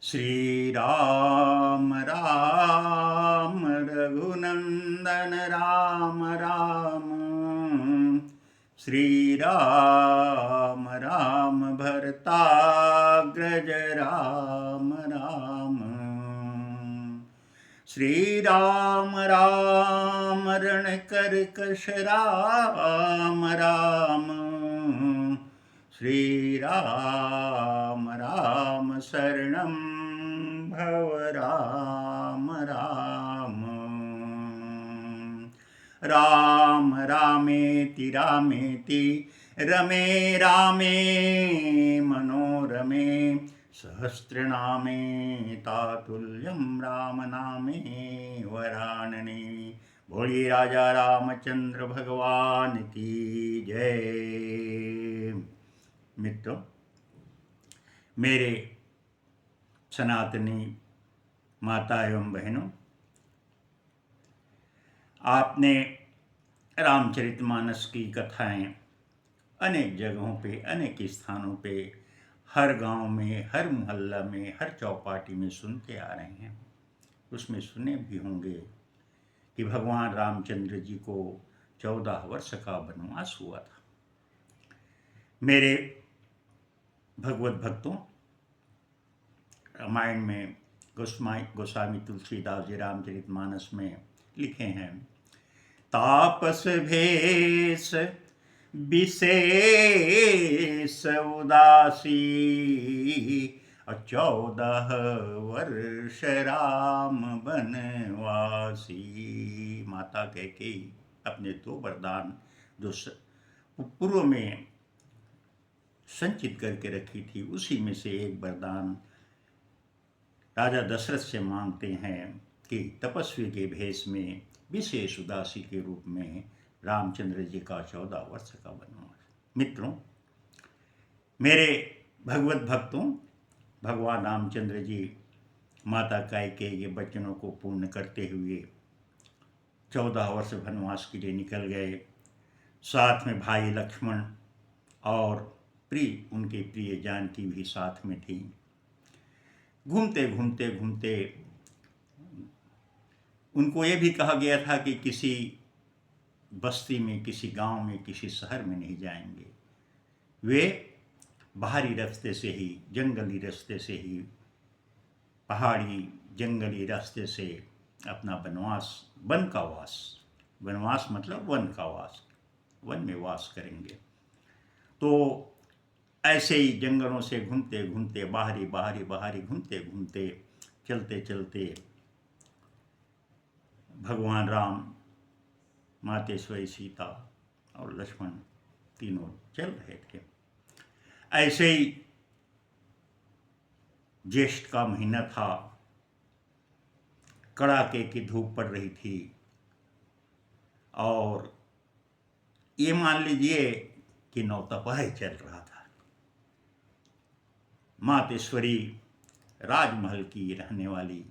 श्री राम राम रघुनंदन राम राम। श्री राम राम भरताग्रज राम राम। श्री राम राम रणकर्कश राम राम। श्री राम राम शरणं भव राम राम। राम रामेति रामेति रमे रामे मनोरमे सहस्रनामे तातुल्यं राम नामे वरानने। बोलिए राजा रामचंद्र भगवान की जय। मित्रों, मेरे सनातनी माता एवं बहनों, आपने रामचरितमानस की कथाएं अनेक जगहों पे, अनेक स्थानों पे, हर गांव में, हर मोहल्ला में, हर चौपाटी में सुनते आ रहे हैं। उसमें सुने भी होंगे कि भगवान रामचंद्र जी को 14 वर्ष का वनवास हुआ था। मेरे भगवत भक्तों, रामायण में गोस्वामी तुलसीदास जी रामचरितमानस में लिखे हैं, तापस भेष विशेष उदासी 14 वर्ष राम बनवासी। माता कैकेयी अपने 2 वरदान जो पूर्व में संचित करके रखी थी, उसी में से एक वरदान राजा दशरथ से मांगते हैं कि तपस्वी के भेष में विशेष उदासी के रूप में रामचंद्र जी का 14 वर्ष का वनवास। मित्रों, मेरे भगवत भक्तों, भगवान रामचंद्र जी माता कैकेयी के वचनों को पूर्ण करते हुए 14 वर्ष वनवास के लिए निकल गए। साथ में भाई लक्ष्मण और उनके प्रिय जानकी भी साथ में थी। घूमते घूमते घूमते उनको ये भी कहा गया था कि किसी बस्ती में, किसी गांव में, किसी शहर में नहीं जाएंगे। वे बाहरी रास्ते से ही, जंगली रास्ते से ही, पहाड़ी जंगली रास्ते से अपना वनवास मतलब वन का वास, वन में वास करेंगे। तो ऐसे ही जंगलों से घूमते घूमते, बाहरी घूमते घूमते, चलते चलते भगवान राम, मातेश्वरी सीता और लक्ष्मण तीनों चल रहे थे। ऐसे ही ज्येष्ठ का महीना था, कड़ाके की धूप पड़ रही थी और ये मान लीजिए कि नौतपा चल रहा था। मातेश्वरी राजमहल की रहने वाली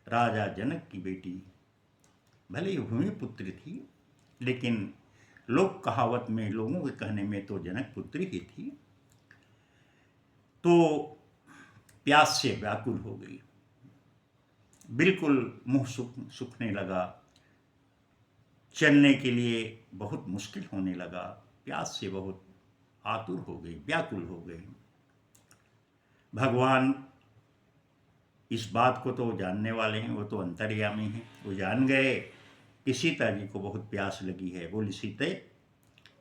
राजा जनक की बेटी, भले ही भूमिपुत्री थी, लेकिन लोक कहावत में, लोगों के कहने में तो जनक पुत्री ही थी। तो प्यास से व्याकुल हो गई, बिल्कुल मुंह सूखने लगा, चलने के लिए बहुत मुश्किल होने लगा, प्यास से बहुत आतुर हो गई, व्याकुल हो गई। भगवान इस बात को तो जानने वाले हैं, वो तो अंतर्यामी हैं। वो जान गए कि सीता जी को बहुत प्यास लगी है। बोली, सीते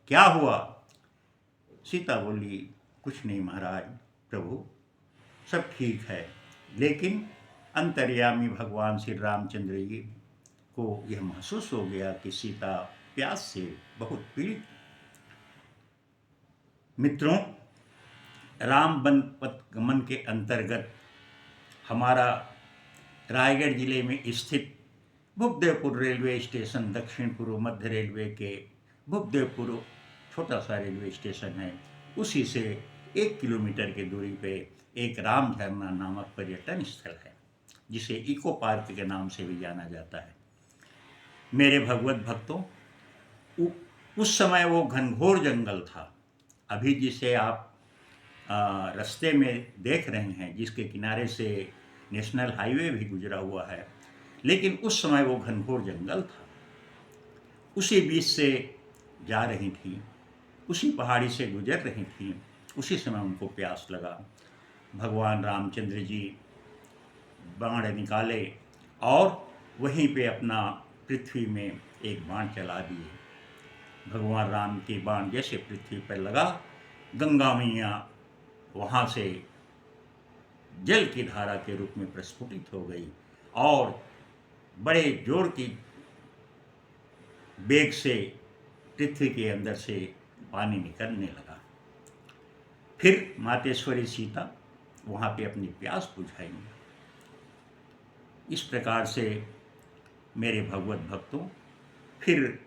क्या हुआ? सीता बोली, कुछ नहीं महाराज, प्रभु सब ठीक है, लेकिन अंतर्यामी भगवान श्री रामचंद्र जी को यह महसूस हो गया कि सीता प्यास से बहुत पीड़ित। मित्रों, राम वन पथ गमन के अंतर्गत हमारा रायगढ़ जिले में स्थित भूपदेवपुर रेलवे स्टेशन, दक्षिण पूर्व मध्य रेलवे के भूपदेवपुर छोटा सा रेलवे स्टेशन है, उसी से 1 किलोमीटर की दूरी पे एक राम झरना नामक पर्यटन स्थल है, जिसे इको पार्क के नाम से भी जाना जाता है। मेरे भगवत भक्तों, उस समय वो घनघोर जंगल था। अभी जिसे आप रास्ते में देख रहे हैं, जिसके किनारे से नेशनल हाईवे भी गुजरा हुआ है, लेकिन उस समय वो घनघोर जंगल था। उसी बीच से जा रही थी, उसी पहाड़ी से गुजर रही थी। उसी समय उनको प्यास लगा। भगवान रामचंद्र जी बाण निकाले और वहीं पे अपना पृथ्वी में एक बाण चला दिए। भगवान राम के बाण जैसे पृथ्वी पर लगा, गंगा मैया वहाँ से जल की धारा के रूप में प्रस्फुटित हो गई और बड़े जोर की वेग से पृथ्वी के अंदर से पानी निकलने लगा। फिर मातेश्वरी सीता वहाँ पे अपनी प्यास बुझाएंगे। इस प्रकार से मेरे भगवत भक्तों, फिर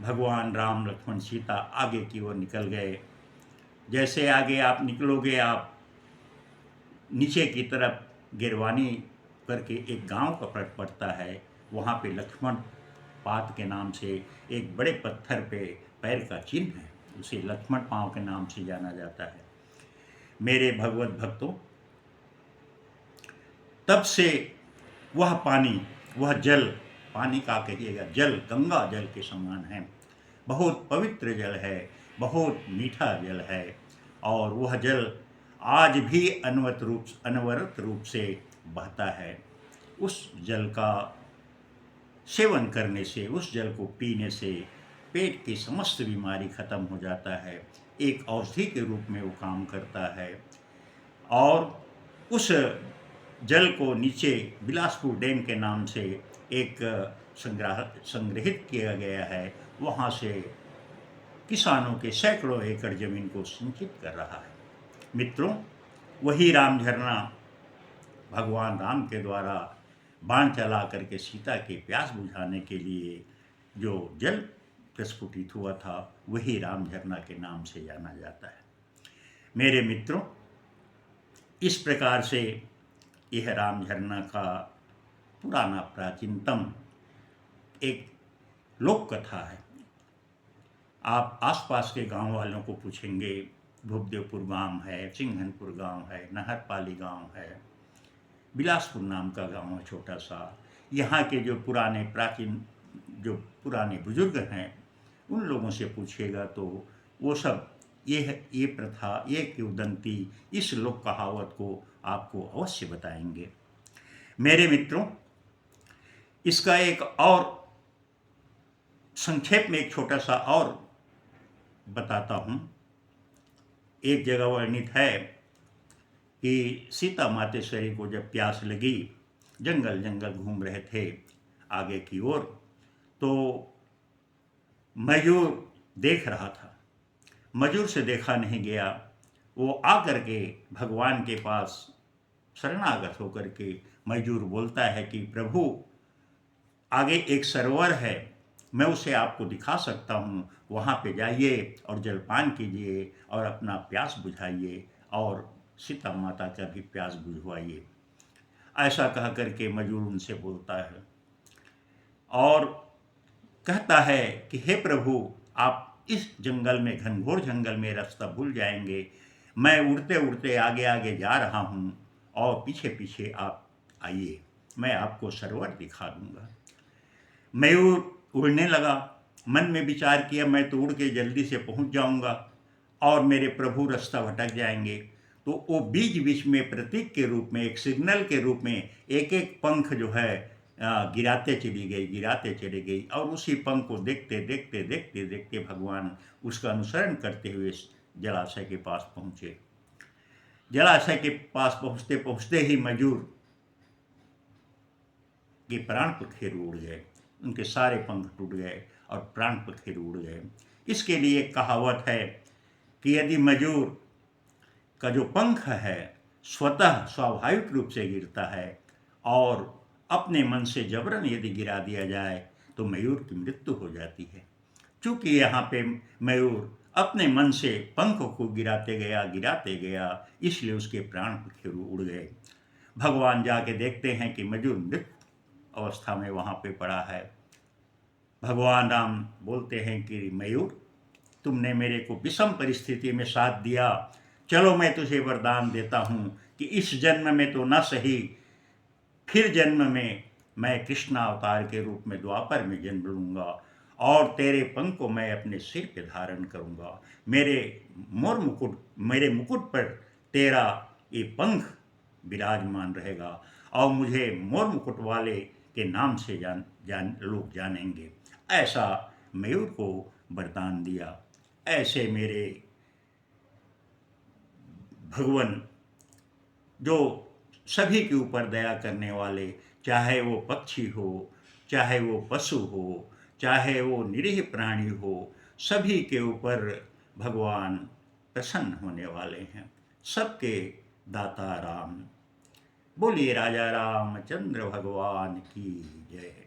भगवान राम लक्ष्मण सीता आगे की ओर निकल गए। जैसे आगे आप निकलोगे, आप नीचे की तरफ गिरवानी करके एक गांव का पड़ता है। वहाँ पे लक्ष्मण पात के नाम से एक बड़े पत्थर पे पैर का चिन्ह है, उसे लक्ष्मण पांव के नाम से जाना जाता है। मेरे भगवत भक्तों, तब से वह पानी, वह जल, पानी का कहिएगा, जल गंगा जल के समान है। बहुत पवित्र जल है, बहुत मीठा जल है और वह जल आज भी अनवरत रूप से बहता है। उस जल का सेवन करने से, उस जल को पीने से पेट की समस्त बीमारी खत्म हो जाता है। एक औषधि के रूप में वो काम करता है। और उस जल को नीचे बिलासपुर डैम के नाम से एक संग्रहित किया गया है। वहाँ से किसानों के सैकड़ों एकड़ जमीन को सिंचित कर रहा है। मित्रों, वही राम झरना भगवान राम के द्वारा बाण चला करके सीता के प्यास बुझाने के लिए जो जल प्रस्फुटित हुआ था, वही राम झरना के नाम से जाना जाता है। मेरे मित्रों, इस प्रकार से यह राम झरना का पुराना प्राचीनतम एक लोक कथा है। आप आसपास के गांव वालों को पूछेंगे, भूपदेवपुर गांव है, सिंघनपुर गांव है, नहरपाली गांव है, बिलासपुर नाम का गांव है छोटा सा। यहाँ के जो पुराने बुजुर्ग हैं, उन लोगों से पूछिएगा तो वो सब ये प्रथा, ये किंवदंती, इस लोक कहावत को आपको अवश्य बताएंगे। मेरे मित्रों, इसका एक और संक्षेप में एक छोटा सा और बताता हूँ। एक जगह वर्णित है कि सीता मातेश्वरी को जब प्यास लगी, जंगल जंगल घूम रहे थे आगे की ओर, तो मयूर देख रहा था। मयूर से देखा नहीं गया। वो आकर के भगवान के पास शरणागत होकर के मयूर बोलता है कि प्रभु, आगे एक सरोवर है, मैं उसे आपको दिखा सकता हूँ, वहाँ पे जाइए और जलपान कीजिए और अपना प्यास बुझाइए और सीता माता का भी प्यास बुझवाइए। ऐसा कह करके मयूर उनसे बोलता है और कहता है कि हे प्रभु, आप इस जंगल में, घनघोर जंगल में रास्ता भूल जाएंगे। मैं उड़ते उड़ते आगे आगे जा रहा हूँ और पीछे पीछे आप आइए, मैं आपको सरोवर दिखा दूंगा। मयूर उड़ने लगा। मन में विचार किया, मैं तो उड़ के जल्दी से पहुंच जाऊंगा और मेरे प्रभु रास्ता भटक जाएंगे। तो वो बीच बीच में प्रतीक के रूप में, एक सिग्नल के रूप में एक एक पंख जो है गिराते चली गई और उसी पंख को देखते देखते देखते देखते भगवान उसका अनुसरण करते हुए जलाशय के पास पहुँचे। जलाशय के पास पहुँचते पहुँचते ही मयूर के प्राण पखेरु उड़ गए, उनके सारे पंख टूट गए और प्राण पखेरु उड़ गए। इसके लिए एक कहावत है कि यदि मयूर का जो पंख है स्वतः स्वाभाविक रूप से गिरता है और अपने मन से जबरन यदि गिरा दिया जाए तो मयूर की मृत्यु हो जाती है। चूंकि यहाँ पे मयूर अपने मन से पंख को गिराते गया, इसलिए उसके प्राण पखेरु उड़ गए। भगवान जाके देखते हैं कि मयूर मृत अवस्था में वहाँ पे पड़ा है। भगवान राम बोलते हैं कि मयूर, तुमने मेरे को विषम परिस्थिति में साथ दिया, चलो मैं तुझे वरदान देता हूँ कि इस जन्म में तो न सही, फिर जन्म में मैं कृष्ण अवतार के रूप में द्वापर में जन्म लूँगा और तेरे पंख को मैं अपने सिर पे धारण करूँगा। मेरे मुकुट पर तेरा ये पंख विराजमान रहेगा और मुझे मोर मुकुट वाले के नाम से लोग जानेंगे। ऐसा मयूर को वरदान दिया। ऐसे मेरे भगवान जो सभी के ऊपर दया करने वाले, चाहे वो पक्षी हो, चाहे वो पशु हो, चाहे वो निरीह प्राणी हो, सभी के ऊपर भगवान प्रसन्न होने वाले हैं। सबके दाता राम। बोलिए राजा रामचंद्र भगवान की जय।